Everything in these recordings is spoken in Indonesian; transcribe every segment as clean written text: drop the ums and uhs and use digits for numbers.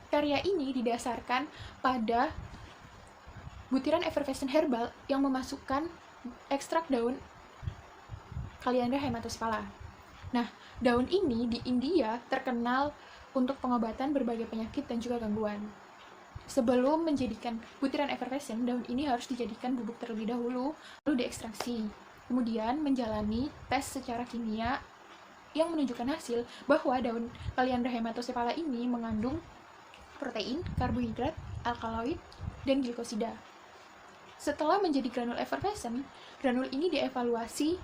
Karya ini didasarkan pada butiran effervescent herbal yang memasukkan ekstrak daun Kaliandra hematosphala. Nah, daun ini di India terkenal untuk pengobatan berbagai penyakit dan juga gangguan. Sebelum menjadikan butiran effervescent, daun ini harus dijadikan bubuk terlebih dahulu, lalu diekstraksi. Kemudian menjalani tes secara kimia yang menunjukkan hasil bahwa daun Kaliandra hematosphala ini mengandung protein, karbohidrat, alkaloid, dan glikosida. Setelah menjadi granul effervescent, granul ini dievaluasi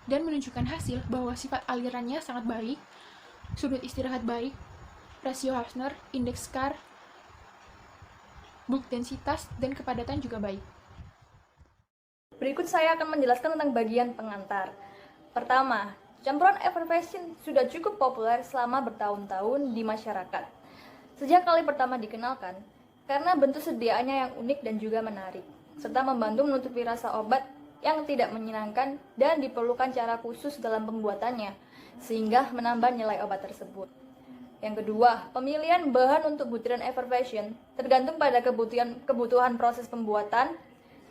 dan menunjukkan hasil bahwa sifat alirannya sangat baik, sudut istirahat baik, rasio Hausner, indeks Carr, bulk densitas, dan kepadatan juga baik. Berikut saya akan menjelaskan tentang bagian pengantar. Pertama, campuran effervescent sudah cukup populer selama bertahun-tahun di masyarakat. Sejak kali pertama dikenalkan, karena bentuk sediaannya yang unik dan juga menarik, serta membantu menutupi rasa obat yang tidak menyenangkan dan diperlukan cara khusus dalam pembuatannya, sehingga menambah nilai obat tersebut. Yang kedua, pemilihan bahan untuk butiran effervescent tergantung pada kebutuhan proses pembuatan.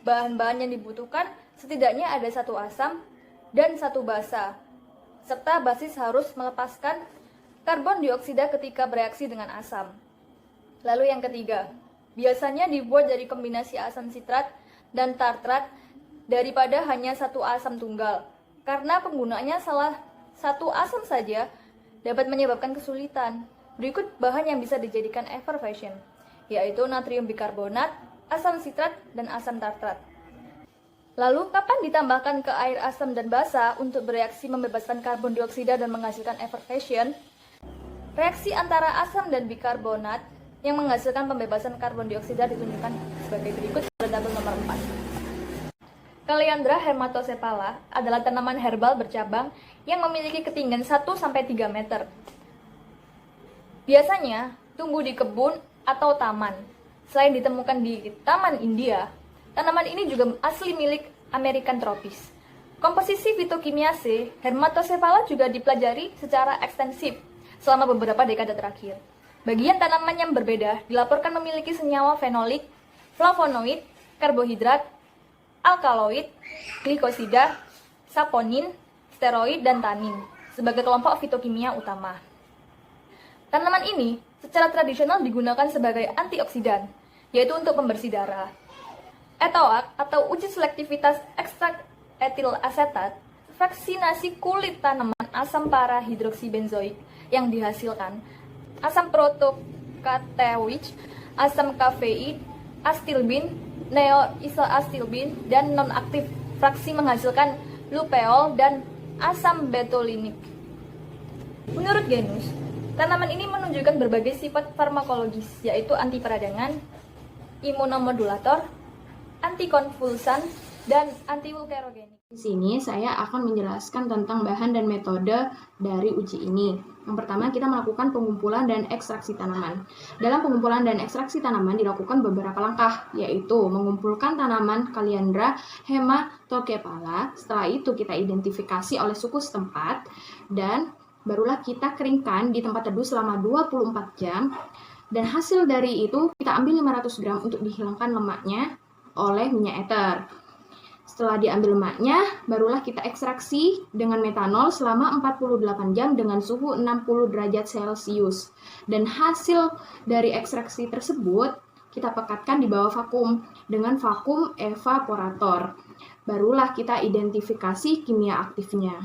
Bahan-bahan yang dibutuhkan setidaknya ada 1 asam dan 1 basa, serta basis harus melepaskan karbon dioksida ketika bereaksi dengan asam. Lalu yang ketiga, biasanya dibuat dari kombinasi asam sitrat dan tartrat daripada hanya 1 asam tunggal, karena penggunaannya salah 1 asam saja dapat menyebabkan kesulitan. Berikut bahan yang bisa dijadikan effervescent, yaitu natrium bikarbonat, asam sitrat, dan asam tartrat. Lalu, kapan ditambahkan ke air asam dan basa untuk bereaksi membebaskan karbon dioksida dan menghasilkan effervescent? Reaksi antara asam dan bikarbonat yang menghasilkan pembebasan karbon dioksida ditunjukkan sebagai berikut pada tabel nomor 4. Kaliandra hematosphala adalah tanaman herbal bercabang yang memiliki ketinggian 1-3 meter. Biasanya tumbuh di kebun atau taman. Selain ditemukan di Taman India, tanaman ini juga asli milik American tropis. Komposisi fitokimiase Hermatosphala juga dipelajari secara ekstensif selama beberapa dekade terakhir. Bagian tanaman yang berbeda dilaporkan memiliki senyawa fenolik, flavonoid, karbohidrat, alkaloid, glikosida, saponin, steroid, dan tanin sebagai kelompok fitokimia utama. Tanaman ini secara tradisional digunakan sebagai antioksidan, yaitu untuk pembersih darah. ETOAC atau uji selektivitas ekstrak etil asetat, vaksinasi kulit tanaman asam para-hidroksibenzoik yang dihasilkan, asam protokateoid, asam kafein, astilbin, neoisoastilbin, dan non-aktif fraksi menghasilkan lupeol dan asam betolinik. Menurut genus, tanaman ini menunjukkan berbagai sifat farmakologis, yaitu anti peradangan, imunomodulator, antikonvulsan, dan antiwulkerogenik. Di sini saya akan menjelaskan tentang bahan dan metode dari uji ini. Yang pertama, kita melakukan pengumpulan dan ekstraksi tanaman. Dalam pengumpulan dan ekstraksi tanaman dilakukan beberapa langkah, yaitu mengumpulkan tanaman Kaliandra hematosphala. Setelah itu kita identifikasi oleh suku setempat dan barulah kita keringkan di tempat teduh selama 24 jam. Dan hasil dari itu kita ambil 500 gram untuk dihilangkan lemaknya oleh minyak eter. Setelah diambil lemaknya, barulah kita ekstraksi dengan metanol selama 48 jam dengan suhu 60 derajat Celcius. Dan hasil dari ekstraksi tersebut kita pekatkan di bawah vakum dengan vakum evaporator. Barulah kita identifikasi kimia aktifnya.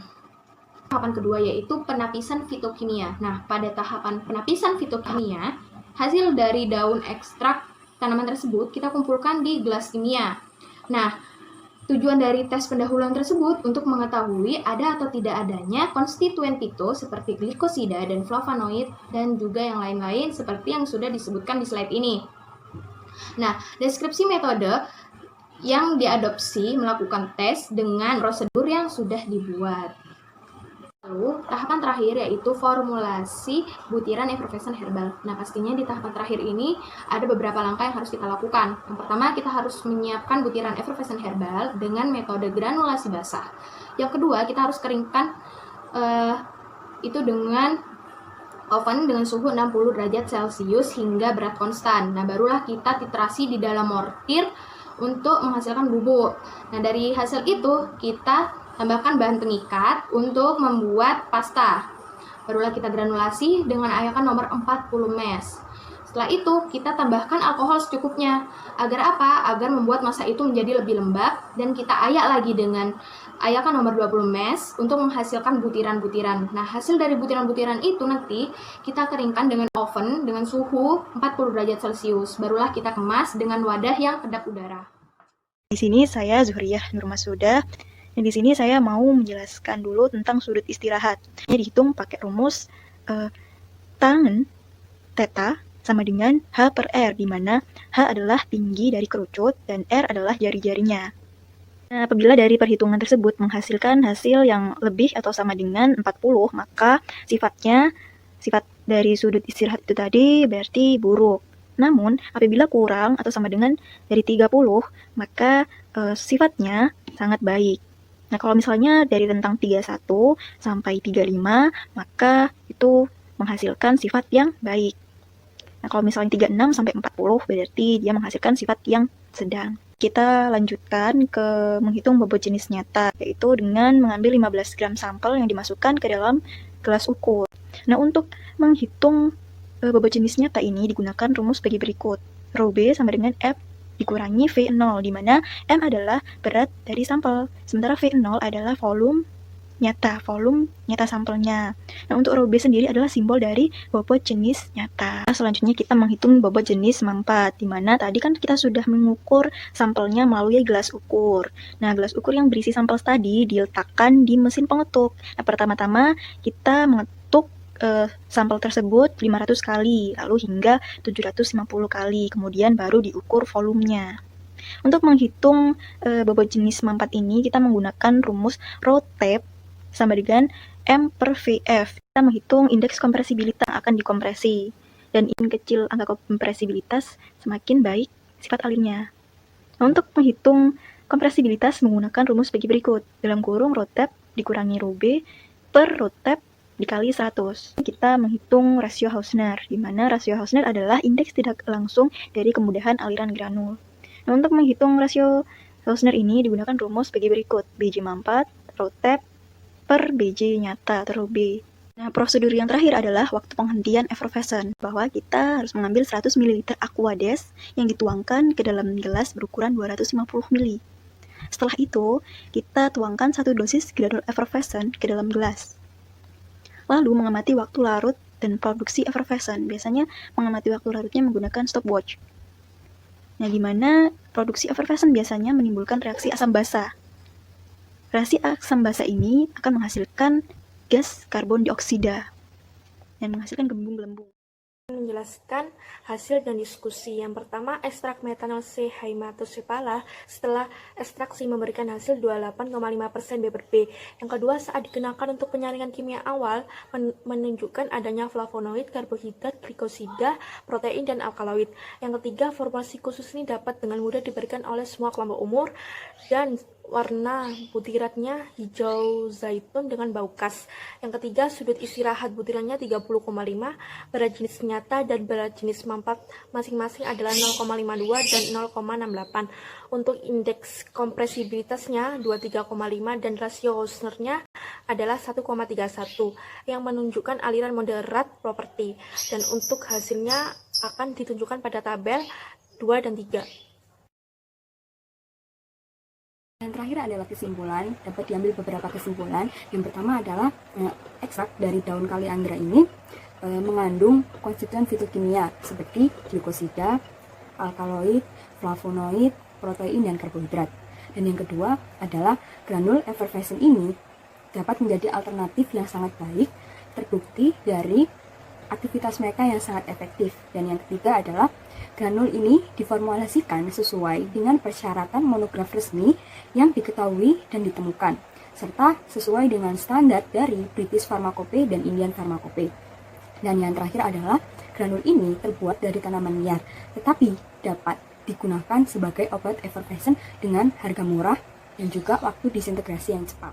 Tahapan kedua yaitu penapisan fitokimia. Nah, pada tahapan penapisan fitokimia, hasil dari daun ekstrak tanaman tersebut kita kumpulkan di gelas kimia. Nah, tujuan dari tes pendahuluan tersebut untuk mengetahui ada atau tidak adanya konstituen fito seperti glikosida dan flavonoid dan juga yang lain-lain seperti yang sudah disebutkan di slide ini. Nah, deskripsi metode yang diadopsi melakukan tes dengan prosedur yang sudah dibuat. Lalu, tahapan terakhir yaitu formulasi butiran effervescent herbal. Nah, pastinya di tahapan terakhir ini ada beberapa langkah yang harus kita lakukan. Yang pertama, kita harus menyiapkan butiran effervescent herbal dengan metode granulasi basah. Yang kedua, kita harus keringkan itu dengan oven dengan suhu 60 derajat Celcius hingga berat konstan. Nah, barulah kita titrasi di dalam mortir untuk menghasilkan bubuk. Nah, dari hasil itu kita tambahkan bahan pengikat untuk membuat pasta. Barulah kita granulasi dengan ayakan nomor 40 mes. Setelah itu, kita tambahkan alkohol secukupnya. Agar apa? Agar membuat massa itu menjadi lebih lembab, dan kita ayak lagi dengan ayakan nomor 20 mes untuk menghasilkan butiran-butiran. Nah, hasil dari butiran-butiran itu nanti kita keringkan dengan oven dengan suhu 40 derajat Celcius. Barulah kita kemas dengan wadah yang kedap udara. Di sini saya Zuhriyah Nur Masuda. Dan di sini saya mau menjelaskan dulu tentang sudut istirahat. Ini dihitung pakai rumus tangen theta sama dengan H per R, di mana H adalah tinggi dari kerucut dan R adalah jari-jarinya. Nah, apabila dari perhitungan tersebut menghasilkan hasil yang lebih atau sama dengan 40, maka sifat dari sudut istirahat itu tadi berarti buruk. Namun, apabila kurang atau sama dengan dari 30, maka sifatnya sangat baik. Nah, kalau misalnya dari rentang 31 sampai 35, maka itu menghasilkan sifat yang baik. Nah, kalau misalnya 36 sampai 40, berarti dia menghasilkan sifat yang sedang. Kita lanjutkan ke menghitung bobot jenis nyata, yaitu dengan mengambil 15 gram sampel yang dimasukkan ke dalam gelas ukur. Nah, untuk menghitung bobot jenis nyata ini digunakan rumus bagi berikut. Rho B sama dengan F dikurangi V0, di mana M adalah berat dari sampel, sementara V0 adalah volume nyata sampelnya. Nah, untuk Rho B sendiri adalah simbol dari bobot jenis nyata. Nah, selanjutnya kita menghitung bobot jenis mampat, di mana tadi kan kita sudah mengukur sampelnya melalui gelas ukur. Nah, gelas ukur yang berisi sampel tadi diletakkan di mesin pengetuk. Nah, pertama-tama kita mengetuk sampel tersebut 500 kali, lalu hingga 750 kali, kemudian baru diukur volumenya. Untuk menghitung bobot jenis mampat ini, kita menggunakan rumus Rho tab sama dengan M per VF. Kita menghitung indeks kompresibilitas yang akan dikompresi. Dan in kecil angka kompresibilitas, semakin baik sifat alirnya. Nah, untuk menghitung kompresibilitas menggunakan rumus bagi berikut. Dalam kurung Rho tab dikurangi Rho B per Rho tab dikali 100. Kita menghitung rasio Hausner, di mana rasio Hausner adalah indeks tidak langsung dari kemudahan aliran granul. Nah, untuk menghitung rasio Hausner ini digunakan rumus bagi berikut. BJ mampat, Rho tab per BJ nyata atau B. Nah, prosedur yang terakhir adalah waktu penghentian effervescent, bahwa kita harus mengambil 100 ml aquades yang dituangkan ke dalam gelas berukuran 250 ml. Setelah itu, kita tuangkan 1 dosis granul effervescent ke dalam gelas. Lalu mengamati waktu larut dan produksi effervescent. Biasanya mengamati waktu larutnya menggunakan stopwatch. Nah, di mana produksi effervescent biasanya menimbulkan reaksi asam basa. Reaksi asam basa ini akan menghasilkan gas karbon dioksida dan menghasilkan gelembung-gelembung. Menjelaskan hasil dan diskusi. Yang pertama, ekstrak metanol C haematosepala setelah ekstraksi memberikan hasil 28,5% B per B. Yang kedua, saat digunakan untuk penyaringan kimia awal menunjukkan adanya flavonoid, karbohidrat, glikosida, protein, dan alkaloid. Yang ketiga, formulasi khusus ini dapat dengan mudah diberikan oleh semua kelompok umur dan warna butirannya hijau zaitun dengan bau khas. Yang ketiga, sudut istirahat butirannya 30,5, berat jenis nyata dan berat jenis mampat masing-masing adalah 0,52 dan 0,68. Untuk indeks kompresibilitasnya 23,5 dan rasio Hausnernya adalah 1,31 yang menunjukkan aliran moderat properti. Dan untuk hasilnya akan ditunjukkan pada tabel 2 dan 3. Yang terakhir adalah kesimpulan, dapat diambil beberapa kesimpulan. Yang pertama adalah ekstrak dari daun kaliandra ini mengandung konstituen fitokimia seperti glikosida, alkaloid, flavonoid, protein, dan karbohidrat. Dan yang kedua adalah granul effervescent ini dapat menjadi alternatif yang sangat baik, terbukti dari aktivitas mereka yang sangat efektif. Dan yang ketiga adalah granul ini diformulasikan sesuai dengan persyaratan monograf resmi yang diketahui dan ditemukan, serta sesuai dengan standar dari British Pharmacopoeia dan Indian Pharmacopoeia. Dan yang terakhir adalah granul ini terbuat dari tanaman liar, tetapi dapat digunakan sebagai obat effervescent dengan harga murah dan juga waktu disintegrasi yang cepat.